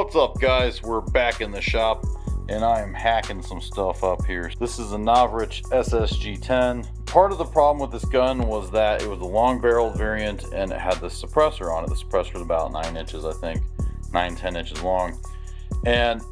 What's up, guys? We're back in the shop and I am hacking some stuff up here. This is a Novritsch SSG-10. Part of the problem with this gun was that it was a long barreled variant and it had the suppressor on it. The suppressor was about 9 inches, I think, 9-10 inches long, and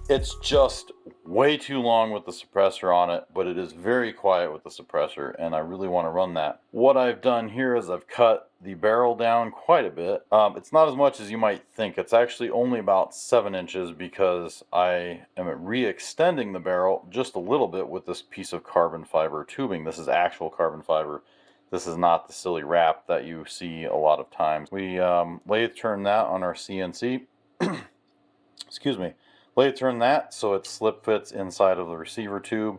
it's just way too long with the suppressor on it, but it is very quiet with the suppressor, and I really want to run that. What I've done here is I've cut the barrel down quite a bit. It's not as much as you might think. It's actually only about 7 inches because I am re-extending the barrel just a little bit with this piece of carbon fiber tubing. This is actual carbon fiber. This is not the silly wrap that you see a lot of times. We lathe turn that on our CNC. Excuse me. Lathe turn that so it slip fits inside of the receiver tube,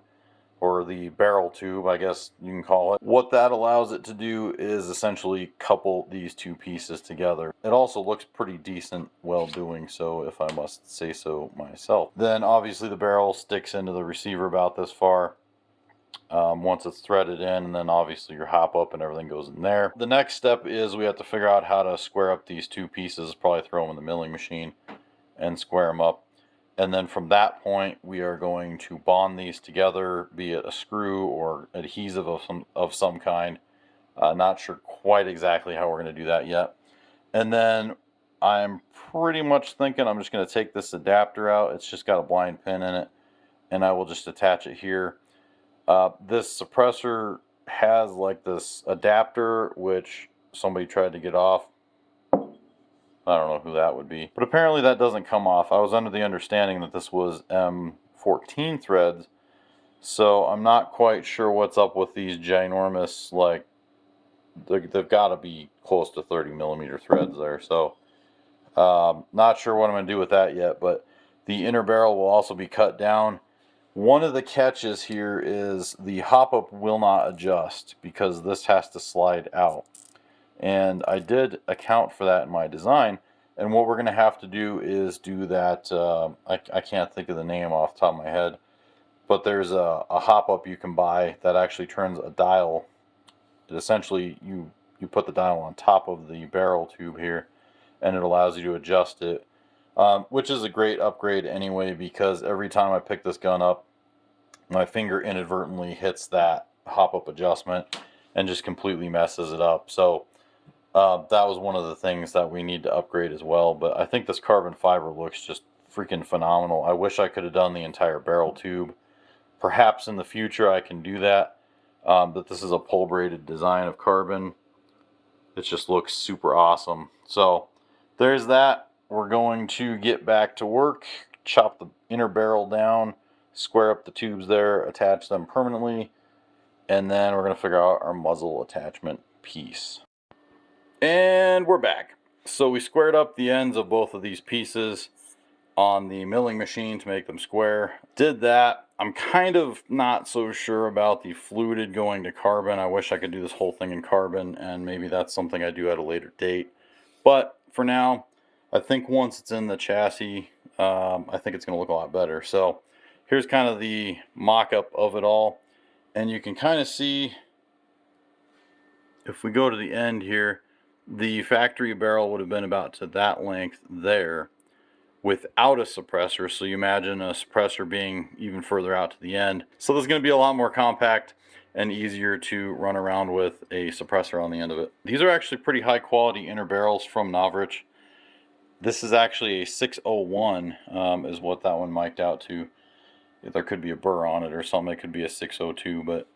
or the barrel tube, I guess you can call it. What that allows it to do is essentially couple these two pieces together. It also looks pretty decent while doing so, if I must say so myself. Then obviously the barrel sticks into the receiver about this far once it's threaded in, and then obviously your hop up and everything goes in there. The next step is we have to figure out how to square up these two pieces, probably throw them in the milling machine and square them up. And then from that point, we are going to bond these together, be it a screw or adhesive of some kind. Not sure quite exactly how we're going to do that yet. And then I'm pretty much thinking I'm just going to take this adapter out. It's just got a blind pin in it, and I will just attach it here. This suppressor has like this adapter, which somebody tried to get off. I don't know who that would be, but apparently that doesn't come off. I was under the understanding that this was M14 threads, so I'm not quite sure what's up with these ginormous, like, they've got to be close to 30 millimeter threads there, so not sure what I'm going to do with that yet, but the inner barrel will also be cut down. One of the catches here is the hop-up will not adjust because this has to slide out. And I did account for that in my design, and what we're going to have to do is do that. I can't think of the name off the top of my head, but there's a hop-up you can buy that actually turns a dial. Essentially, you put the dial on top of the barrel tube here, and it allows you to adjust it, which is a great upgrade anyway, because every time I pick this gun up, my finger inadvertently hits that hop-up adjustment and just completely messes it up. So that was one of the things that we need to upgrade as well. But I think this carbon fiber looks just freaking phenomenal. I wish I could have done the entire barrel tube. Perhaps in the future I can do that. But this is a pole braided design of carbon. It just looks super awesome. So there's that. We're going to get back to work, chop the inner barrel down, square up the tubes there, attach them permanently, and then we're going to figure out our muzzle attachment piece. And we're back. So we squared up the ends of both of these pieces on the milling machine to make them square. Did that. I'm kind of not so sure about the fluted going to carbon. I wish I could do this whole thing in carbon, and maybe that's something I do at a later date. But for now, I think once it's in the chassis, I think it's going to look a lot better. So here's kind of the mock-up of it all. And you can kind of see, if we go to the end here, the factory barrel would have been about to that length there without a suppressor. So you imagine a suppressor being even further out to the end. So this is going to be a lot more compact and easier to run around with a suppressor on the end of it. These are actually pretty high quality inner barrels from Novritsch. This is actually a 601 is what that one mic'd out to. There could be a burr on it or something. It could be a 602, but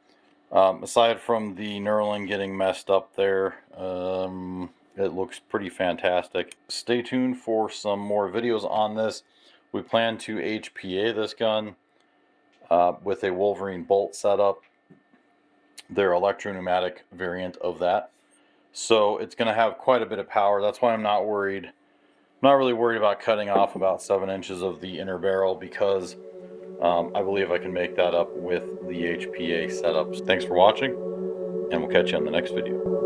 aside from the knurling getting messed up there, it looks pretty fantastic. Stay tuned for some more videos on this. We plan to HPA this gun with a Wolverine bolt setup, their electro-pneumatic variant of that. So it's going to have quite a bit of power. That's why I'm not worried. I'm not really worried about cutting off about 7 inches of the inner barrel, because I believe I can make that up with the HPA setups. Thanks for watching, and we'll catch you on the next video.